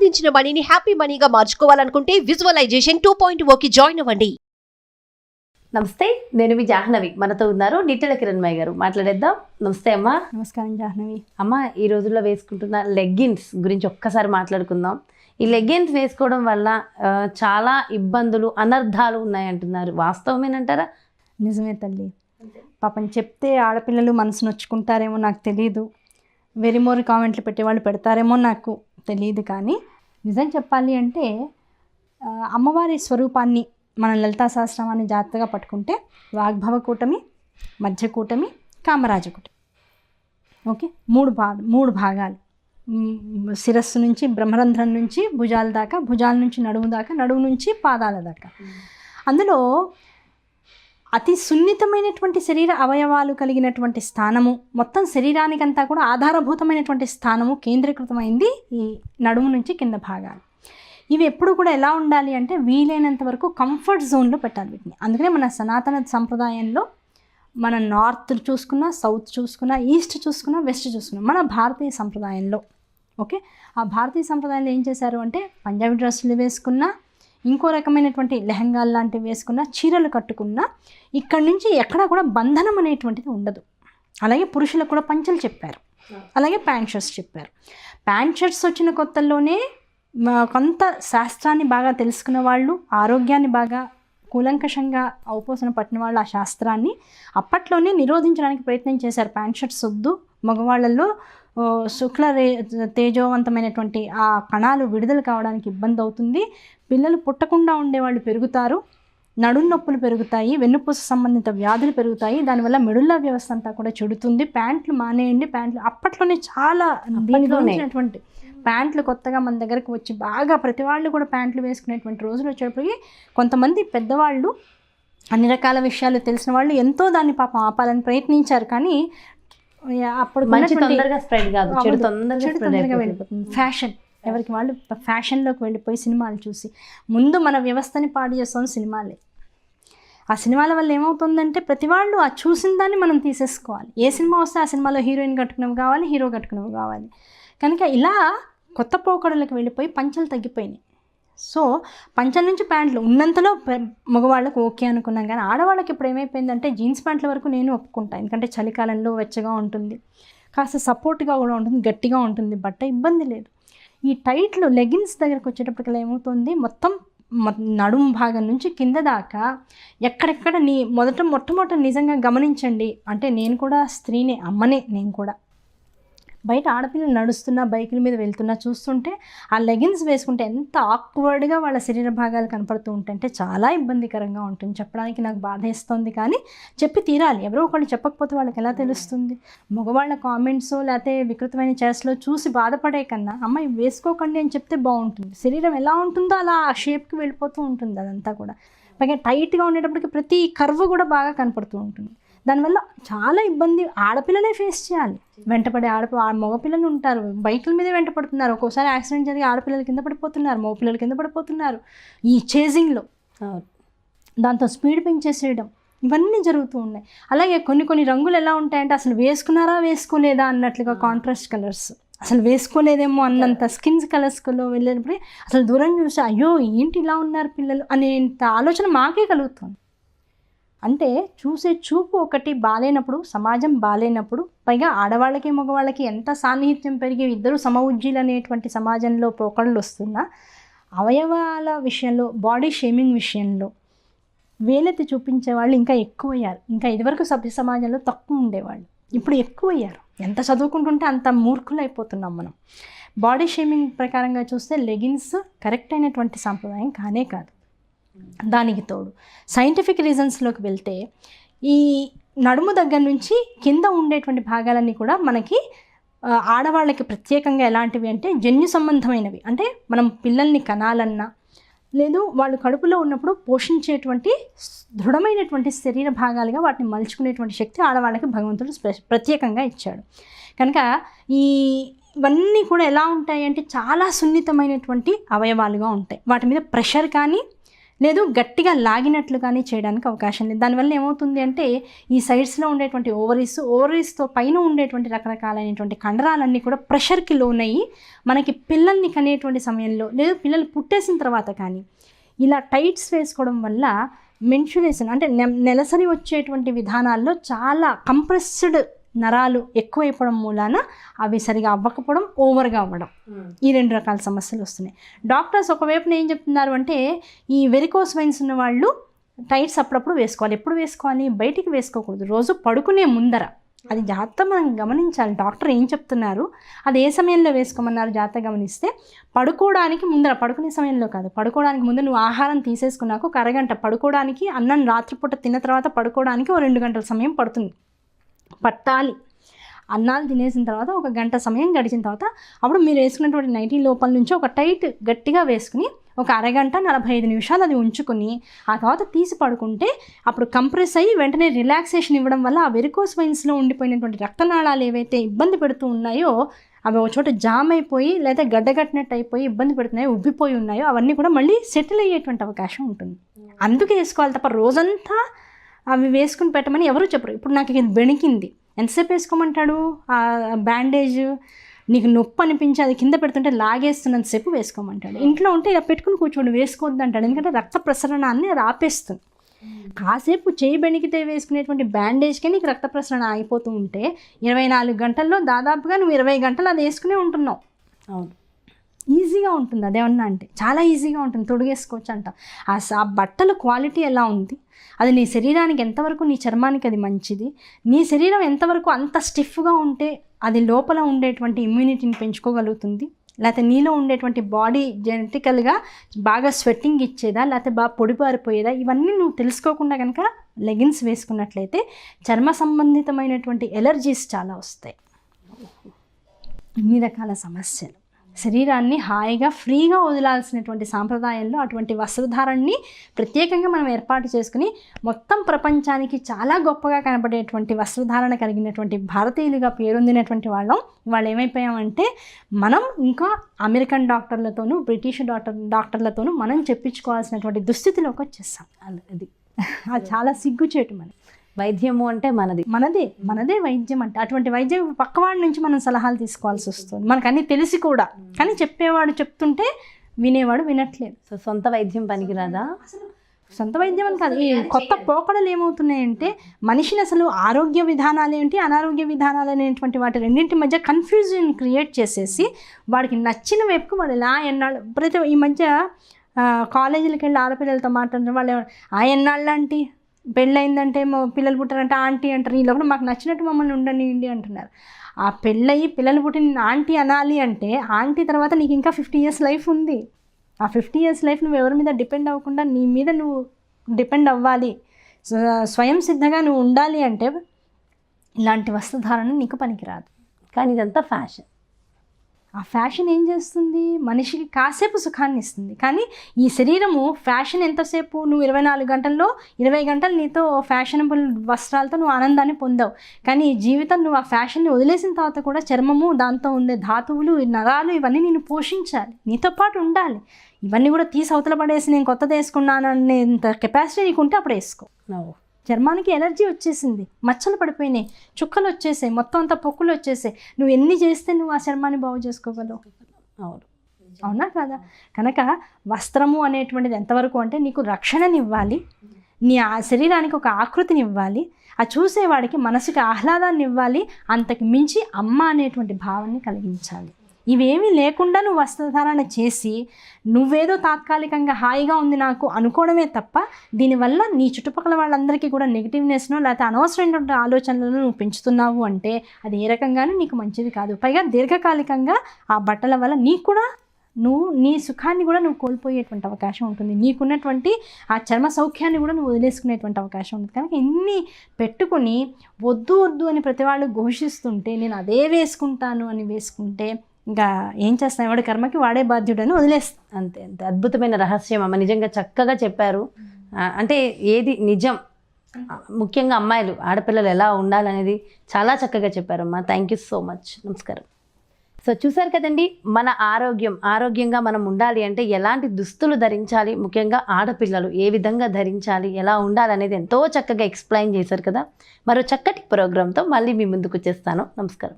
సంపాదించిన మనీని హ్యాపీ మనీగా మార్చుకోవాలనుకుంటే విజువలైజేషన్ 2.0కి జాయిన్ అవ్వండి. నమస్తే, నేను మీ జాహ్నవి. మనతో ఉన్నారు నిట్టెల కిరణ్మయ్య గారు. మాట్లాడేద్దాం. నమస్తే అమ్మా. నమస్కారం జాహ్నవి. అమ్మ, ఈ రోజుల్లో వేసుకుంటున్న లెగ్గిన్స్ గురించి ఒక్కసారి మాట్లాడుకుందాం. ఈ లెగ్గిన్స్ వేసుకోవడం వల్ల చాలా ఇబ్బందులు, అనర్థాలు ఉన్నాయంటున్నారు. వాస్తవమేనంటారా? నిజమే తల్లి. పాపం చెప్తే ఆడపిల్లలు మనసు నొచ్చుకుంటారేమో నాకు తెలియదు, వెరిమోరి కామెంట్లు పెట్టేవాళ్ళు పెడతారేమో నాకు తెలియదు. కానీ నిజం చెప్పాలి అంటే అమ్మవారి స్వరూపాన్ని మనం లలితా సహస్రనామాన్ని జాగ్రత్తగా పట్టుకుంటే వాగ్భవ కూటమి, మధ్య కూటమి, కామరాజ కూటమి. ఓకే, మూడు భాగాలు. శిరస్సు నుంచి బ్రహ్మరంధ్రం నుంచి భుజాల దాకా, భుజాల నుంచి నడుము దాకా, నడుము నుంచి పాదాల దాకా. అందులో అతి సున్నితమైనటువంటి శరీర అవయవాలు కలిగినటువంటి స్థానము, మొత్తం శరీరానికంతా కూడా ఆధారభూతమైనటువంటి స్థానము కేంద్రీకృతమైంది ఈ నడుము నుంచి కింద భాగాలు. ఇవి ఎప్పుడు కూడా ఎలా ఉండాలి అంటే వీలైనంత వరకు కంఫర్ట్ జోన్లో పెట్టాలి వీటిని. అందుకనే మన సనాతన సంప్రదాయంలో మన నార్త్ చూసుకున్నా, సౌత్ చూసుకున్నా, ఈస్ట్ చూసుకున్నా, వెస్ట్ చూసుకున్నా, మన భారతీయ సంప్రదాయంలో ఓకే, ఆ భారతీయ సంప్రదాయంలో ఏం చేశారు అంటే పంజాబీ డ్రెస్సులు వేసుకున్నా, ఇంకో రకమైనటువంటి లెహంగాలు లాంటివి వేసుకున్నా, చీరలు కట్టుకున్నా, ఇక్కడి నుంచి ఎక్కడా కూడా బంధనం అనేటువంటిది ఉండదు. అలాగే పురుషులకు కూడా పంచలు చెప్పారు, అలాగే ప్యాంట్ షర్ట్స్ చెప్పారు. ప్యాంట్ షర్ట్స్ వచ్చిన కొత్తల్లోనే కొంత శాస్త్రాన్ని బాగా తెలుసుకున్న వాళ్ళు, ఆరోగ్యాన్ని బాగా కూలంకషంగా అవపోసన పట్టిన వాళ్ళు ఆ శాస్త్రాన్ని అప్పట్లోనే నిరోధించడానికి ప్రయత్నం చేశారు. ప్యాంట్ షర్ట్స్ వద్దు, మగవాళ్ళల్లో శుక్ల తేజోవంతమైనటువంటి ఆ కణాలు విడుదల కావడానికి ఇబ్బంది అవుతుంది, పిల్లలు పుట్టకుండా ఉండేవాళ్ళు పెరుగుతారు, నడుం నొప్పులు పెరుగుతాయి, వెన్నుపూస సంబంధిత వ్యాధులు పెరుగుతాయి, దానివల్ల మెడుల్ల వ్యవస్థ అంతా కూడా చెడుతుంది, ప్యాంట్లు మానేయండి. ప్యాంట్లు అప్పట్లోనే చాలా దీనిలోనేటువంటి ప్యాంట్లు కొత్తగా మన దగ్గరకు వచ్చి బాగా ప్రతి వాళ్ళు కూడా ప్యాంట్లు వేసుకునేటువంటి రోజులు వచ్చేటప్పటికి కొంతమంది పెద్దవాళ్ళు, అన్ని రకాల విషయాలు తెలిసిన వాళ్ళు ఎంతో దాన్ని పాపం ఆపాలని ప్రయత్నించారు. కానీ అప్పుడు తొందరగా స్ప్రెడ్ కాదు, చెడు తొందరగా వెళ్ళిపోతుంది. ఫ్యాషన్, ఎవరికి వాళ్ళు ఫ్యాషన్లోకి వెళ్ళిపోయి సినిమాలు చూసి ముందు మన వ్యవస్థని పాడు చేస్తాం సినిమాలే. ఆ సినిమాల వల్ల ఏమవుతుందంటే ప్రతి వాళ్ళు ఆ చూసిన దాన్ని మనం తీసేసుకోవాలి. ఏ సినిమా వస్తే ఆ సినిమాలో హీరోయిన్ కట్టుకునేవి కావాలి, హీరో కట్టుకునేవి కావాలి. కనుక ఇలా కొత్త పోకడలకు వెళ్ళిపోయి పంచలు తగ్గిపోయినాయి. సో పంచల నుంచి ప్యాంట్లు ఉన్నంతలో మగవాళ్ళకు ఓకే అనుకున్నాం. కానీ ఆడవాళ్ళకి ఇప్పుడు ఏమైపోయిందంటే జీన్స్ ప్యాంట్ల వరకు నేను ఒప్పుకుంటాను, ఎందుకంటే చలికాలంలో వెచ్చగా ఉంటుంది, కాస్త సపోర్ట్గా కూడా ఉంటుంది, గట్టిగా ఉంటుంది, బట్ట ఇబ్బంది లేదు. ఈ టైట్లు లెగిన్స్ దగ్గరకు వచ్చేటప్పటికల్లా ఏమవుతుంది, మొత్తం నడుము భాగం నుంచి కింద దాకా ఎక్కడెక్కడ మొట్టమొదట నిజంగా గమనించండి. అంటే నేను కూడా స్త్రీనే, అమ్మనే నేను కూడా. బయట ఆడపిల్లలు నడుస్తున్నా, బైకుల మీద వెళ్తున్నా చూస్తుంటే ఆ లెగిన్స్ వేసుకుంటే ఎంత ఆక్వర్డ్గా వాళ్ళ శరీర భాగాలు కనపడుతూ ఉంటాయంటే చాలా ఇబ్బందికరంగా ఉంటుంది. చెప్పడానికి నాకు బాధేస్తుంది, కానీ చెప్పి తీరాలి. ఎవరో ఒకళ్ళు చెప్పకపోతే వాళ్ళకి ఎలా తెలుస్తుంది? మగవాళ్ళ కామెంట్స్ లేకపోతే వికృతమైన చేస్లో చూసి బాధపడే కన్నా అమ్మాయి వేసుకోకండి అని చెప్తే బాగుంటుంది. శరీరం ఎలా ఉంటుందో అలా ఆ షేప్కి వెళ్ళిపోతూ ఉంటుంది అదంతా కూడా. పైగా టైట్గా ఉండేటప్పటికి ప్రతి కర్వ్ కూడా బాగా కనపడుతూ ఉంటుంది. దానివల్ల చాలా ఇబ్బంది ఆడపిల్లలే ఫేస్ చేయాలి. వెంటపడే మగపిల్లలు ఉంటారు, బైకుల మీదే వెంటపడుతున్నారు, ఒక్కోసారి యాక్సిడెంట్ జరిగి ఆడపిల్లలు కింద పడిపోతున్నారు, మగపిల్లలు కింద పడిపోతున్నారు ఈ చేజింగ్లో. దాంతో స్పీడ్ పెంచేసేయడం ఇవన్నీ జరుగుతూ ఉన్నాయి. అలాగే కొన్ని రంగులు ఎలా ఉంటాయంటే అసలు వేసుకున్నారా వేసుకోలేదా అన్నట్లుగా కాంట్రాస్ట్ కలర్స్, అసలు వేసుకోలేదేమో అన్నంత స్కిన్స్ కలర్స్లో వెళ్ళేటప్పుడు అసలు దూరం చూసి అయ్యో ఏంటి ఇలా ఉన్నారు పిల్లలు అనేంత ఆలోచన మాకే కలుగుతుంది. అంటే చూసే చూపు ఒకటి బాలేనప్పుడు, సమాజం బాలేనప్పుడు, పైగా ఆడవాళ్ళకి మగవాళ్ళకి ఎంత సాన్నిహిత్యం పెరిగి ఇద్దరు సమఉజ్జీలు అనేటువంటి సమాజంలో పోకళ్ళు వస్తున్నా అవయవాల విషయంలో, బాడీ షేమింగ్ విషయంలో వేలెత్తి చూపించే వాళ్ళు ఇంకా ఎక్కువయ్యారు. ఇంకా ఇదివరకు సభ్య సమాజంలో తక్కువ ఉండేవాళ్ళు, ఇప్పుడు ఎక్కువయ్యారు. ఎంత చదువుకుంటుంటే అంత మూర్ఖులు అయిపోతున్నాం మనం. బాడీ షేమింగ్ ప్రకారంగా చూస్తే లెగిన్స్ కరెక్ట్ అయినటువంటి సాంప్రదాయం కానే కాదు. దానికి తోడు సైంటిఫిక్ రీజన్స్లోకి వెళ్తే ఈ నడుము దగ్గర నుంచి కింద ఉండేటువంటి భాగాలన్నీ కూడా మనకి ఆడవాళ్ళకి ప్రత్యేకంగా ఎలాంటివి అంటే జన్యు సంబంధమైనవి. అంటే మనం పిల్లల్ని కనాలన్నా, లేదు వాళ్ళు కడుపులో ఉన్నప్పుడు పోషించేటువంటి దృఢమైనటువంటి శరీర భాగాలుగా వాటిని మలుచుకునేటువంటి శక్తి ఆడవాళ్ళకి భగవంతుడు ప్రత్యేకంగా ఇచ్చాడు. కనుక ఇవన్నీ కూడా ఎలా ఉంటాయి అంటే చాలా సున్నితమైనటువంటి అవయవాలుగా ఉంటాయి. వాటి మీద ప్రెషర్ కానీ లేదు గట్టిగా లాగినట్లు కానీ చేయడానికి అవకాశం లేదు. దానివల్ల ఏమవుతుంది అంటే ఈ సైడ్స్లో ఉండేటువంటి ఓవరీస్తో పైన ఉండేటువంటి రకరకాలైనటువంటి కండరాలన్నీ కూడా ప్రెషర్కి లోనయ్యి మనకి పిల్లల్ని కనేటువంటి సమయంలో లేదు పిల్లలు పుట్టేసిన తర్వాత కానీ ఇలా టైట్స్ వేసుకోవడం వల్ల మెన్సురేషన్ అంటే నెలసరి వచ్చేటువంటి విధానాల్లో చాలా కంప్రెస్డ్ నరాలు ఎక్కువైపోవడం మూలాన అవి సరిగా అవ్వకపోవడం, ఓవర్గా అవ్వడం, ఈ 2 రకాల సమస్యలు వస్తున్నాయి. డాక్టర్స్ ఒకవైపున ఏం చెప్తున్నారు అంటే ఈ వెరికోస్ వెయిన్స్ ఉన్న వాళ్ళు టైట్స్ అప్పుడప్పుడు వేసుకోవాలి. ఎప్పుడు వేసుకోవాలి? బయటికి వేసుకోకూడదు, రోజు పడుకునే ముందర. అది జాగ్రత్త మనం గమనించాలి. డాక్టర్ ఏం చెప్తున్నారు, అది ఏ సమయంలో వేసుకోమన్నారు జాగ్రత్త గమనిస్తే పడుకోవడానికి ముందర, పడుకునే సమయంలో కాదు, పడుకోవడానికి ముందు నువ్వు ఆహారం తీసేసుకున్నాక ఒక అరగంట పడుకోవడానికి, అన్నం రాత్రిపూట తిన్న తర్వాత పడుకోవడానికి 2 గంటల సమయం పట్టాలి. అన్నాలు తినేసిన తర్వాత 1 గంట సమయం గడిచిన తర్వాత అప్పుడు మీరు వేసుకున్నటువంటి నైటీ లోపల నుంచి ఒక టైట్ గట్టిగా వేసుకుని ఒక అరగంట 45 నిమిషాలు అది ఉంచుకొని ఆ తర్వాత తీసి పడుకుంటే అప్పుడు కంప్రెస్ అయ్యి వెంటనే రిలాక్సేషన్ ఇవ్వడం వల్ల ఆ వెరికోస్ వెయిన్స్లో ఉండిపోయినటువంటి రక్తనాళాలు ఏవైతే ఇబ్బంది పెడుతూ ఉన్నాయో అవి ఒక చోట జామ్ అయిపోయి లేదా గడ్డగట్టినట్టు అయిపోయి ఇబ్బంది పెడుతున్నాయో, ఉబ్బిపోయి ఉన్నాయో అవన్నీ కూడా మళ్ళీ సెటిల్ అయ్యేటువంటి అవకాశం ఉంటుంది. అందుకే వేసుకోవాలి తప్ప రోజంతా అవి వేసుకుని పెట్టమని ఎవరు చెప్పరు. ఇప్పుడు నాకు ఇది బెణికింది, ఎంతసేపు వేసుకోమంటాడు? ఆ బ్యాండేజ్ నీకు నొప్పి అనిపించి అది కింద పెడుతుంటే లాగేస్తున్నంతసేపు వేసుకోమంటాడు. ఇంట్లో ఉంటే ఇలా పెట్టుకుని కూర్చోండి, వేసుకోవద్దు అంటాడు. ఎందుకంటే రక్త ప్రసరణాన్ని అది ఆపేస్తుంది. కాసేపు చేయి బెణికితే వేసుకునేటువంటి బ్యాండేజ్కే నీకు రక్త ప్రసరణ ఆగిపోతూ ఉంటే 24 గంటల్లో దాదాపుగా నువ్వు 20 గంటలు అది వేసుకునే ఉంటున్నావు. అవును, ఈజీగా ఉంటుంది. అదేమన్నా అంటే చాలా ఈజీగా ఉంటుంది, తొడిగేసుకోవచ్చు అంట. ఆ బట్టల క్వాలిటీ ఎలా ఉంది, అది నీ శరీరానికి ఎంతవరకు, నీ చర్మానికి అది మంచిది, నీ శరీరం ఎంతవరకు అంత స్టిఫ్గా ఉంటే అది లోపల ఉండేటువంటి ఇమ్యూనిటీని పెంచుకోగలుగుతుంది, లేకపోతే నీలో ఉండేటువంటి బాడీ జెనెటికల్గా బాగా స్వెట్టింగ్ ఇచ్చేదా లేకపోతే బాగా పొడిపారిపోయేదా, ఇవన్నీ నువ్వు తెలుసుకోకుండా కనుక లెగిన్స్ వేసుకున్నట్లయితే చర్మ సంబంధితమైనటువంటి ఎలర్జీస్ చాలా వస్తాయి. ఇన్ని రకాల సమస్యలు. శరీరాన్ని హాయిగా ఫ్రీగా వదిలాల్సినటువంటి సాంప్రదాయంలో అటువంటి వస్త్రధారణని ప్రత్యేకంగా మనం ఏర్పాటు చేసుకుని మొత్తం ప్రపంచానికి చాలా గొప్పగా కనబడేటువంటి వస్త్రధారణ కలిగినటువంటి భారతీయులుగా పేరొందినటువంటి వాళ్ళు ఏమైపోయామంటే మనం ఇంకా అమెరికన్ డాక్టర్లతోనూ బ్రిటిష్ డాక్టర్లతోనూ మనం చెప్పించుకోవాల్సినటువంటి దుస్థితిలోకి వచ్చేస్తాం. అది చాలా సిగ్గుచేటు. మనకి వైద్యము అంటే మనదే వైద్యం అంటే. అటువంటి వైద్యం పక్కవాడి నుంచి మనం సలహాలు తీసుకోవాల్సి వస్తుంది. మనకు అన్నీ తెలిసి కూడా, కానీ చెప్పేవాడు చెప్తుంటే వినేవాడు వినట్లేదు. సో సొంత వైద్యం పనికిరాదా? సొంత వైద్యం అని కాదు, ఈ కొత్త పోకడలు ఏమవుతున్నాయంటే మనిషిని అసలు ఆరోగ్య విధానాలు ఏంటి, అనారోగ్య విధానాలు అనేటువంటి వాటి రెండింటి మధ్య కన్ఫ్యూజన్ క్రియేట్ చేసేసి వాడికి నచ్చిన వైపుకు వాడు ఎలా ఎన్నాళ్ళు ప్రతి ఈ మధ్య కాలేజీలకు వెళ్ళి ఆడపిల్లలతో మాట్లాడిన వాళ్ళు ఎన్నాళ్ళు ఆంటీ, పెళ్ళయిందంటే పిల్లలు పుట్టారంటే ఆంటీ అంటారు. ఈ లోపల మాకు నచ్చినట్టు మమ్మల్ని ఉండనివ్వండి అంటున్నారు. ఆ పెళ్ళయి పిల్లలు పుట్టిన ఆంటీ అనాలి అంటే ఆంటీ తర్వాత నీకు ఇంకా 50 years లైఫ్ ఉంది. ఆ 50 years లైఫ్ నువ్వు ఎవరి మీద డిపెండ్ అవ్వకుండా నీ మీద నువ్వు డిపెండ్ అవ్వాలి, స్వయం సిద్ధంగా నువ్వు ఉండాలి అంటే ఇలాంటి వస్త్రధారణ నీకు పనికిరాదు. కానీ ఇదంతా ఫ్యాషన్. ఆ ఫ్యాషన్ ఏం చేస్తుంది, మనిషికి కాసేపు సుఖాన్ని ఇస్తుంది. కానీ ఈ శరీరము ఫ్యాషన్ ఎంతసేపు, నువ్వు 24 గంటల్లో 20 గంటలు నీతో ఫ్యాషనబుల్ వస్త్రాలతో నువ్వు ఆనందాన్ని పొందావు. కానీ ఈ జీవితం నువ్వు ఆ ఫ్యాషన్ని వదిలేసిన తర్వాత కూడా చర్మము, దాంతో ఉండే ధాతువులు, నరాలు ఇవన్నీ నేను పోషించాలి, నీతో పాటు ఉండాలి. ఇవన్నీ కూడా తీసి అవతల పడేసి నేను కొత్తది వేసుకున్నాను అనేంత కెపాసిటీ నీకుంటే అప్పుడు వేసుకో. చర్మానికి ఎలర్జీ వచ్చేసింది, మచ్చలు పడిపోయినాయి, చుక్కలు వచ్చేసాయి, మొత్తం అంతా పొక్కులు వచ్చేసాయి. నువ్వు ఎన్ని చేస్తే నువ్వు ఆ చర్మాన్ని బాగు చేసుకోగలవు? అవునా కదా? కనుక వస్త్రము అనేటువంటిది ఎంతవరకు అంటే నీకు రక్షణనివ్వాలి, నీ ఆ శరీరానికి ఒక ఆకృతిని ఇవ్వాలి, ఆ చూసేవాడికి మనసుకి ఆహ్లాదాన్ని ఇవ్వాలి, అంతకు మించి అమ్మ అనేటువంటి భావాన్ని కలిగించాలి. ఇవేమీ లేకుండా నువ్వు వస్త్రధారణ చేసి నువ్వేదో తాత్కాలికంగా హాయిగా ఉంది నాకు అనుకోవడమే తప్ప దీనివల్ల నీ చుట్టుపక్కల వాళ్ళందరికీ కూడా నెగిటివ్నెస్నో లేకపోతే అనవసరమైనటువంటి ఆలోచనలను నువ్వు పెంచుతున్నావు అంటే అది ఏ రకంగానూ నీకు మంచిది కాదు. పైగా దీర్ఘకాలికంగా ఆ బట్టల వల్ల నీకు కూడా నువ్వు నీ సుఖాన్ని కూడా నువ్వు కోల్పోయేటువంటి అవకాశం ఉంటుంది, నీకున్నటువంటి ఆ చర్మ సౌఖ్యాన్ని కూడా నువ్వు వదిలేసుకునేటువంటి అవకాశం ఉంటుంది. కనుక ఇన్ని పెట్టుకుని వద్దు వద్దు అని ప్రతి వాళ్ళు ఘోషిస్తుంటే నేను అదే వేసుకుంటాను అని వేసుకుంటే ఇంకా ఏం చేస్తాను, ఎవడి కర్మకి వాడే బాధ్యుడని వదిలేస్తాను. అంతే అంతే. అద్భుతమైన రహస్యం అమ్మ, నిజంగా చక్కగా చెప్పారు. అంటే ఏది నిజం, ముఖ్యంగా అమ్మాయిలు ఆడపిల్లలు ఎలా ఉండాలనేది చాలా చక్కగా చెప్పారమ్మా. Thank you so much. నమస్కారం. సో చూసారు కదండి, మన ఆరోగ్యంగా మనం ఉండాలి అంటే ఎలాంటి దుస్తులు ధరించాలి, ముఖ్యంగా ఆడపిల్లలు ఏ విధంగా ధరించాలి, ఎలా ఉండాలి అనేది ఎంతో చక్కగా ఎక్స్ప్లెయిన్ చేశారు కదా. మరో చక్కటి ప్రోగ్రాంతో మళ్ళీ మీ ముందుకు వచ్చేస్తాను. నమస్కారం.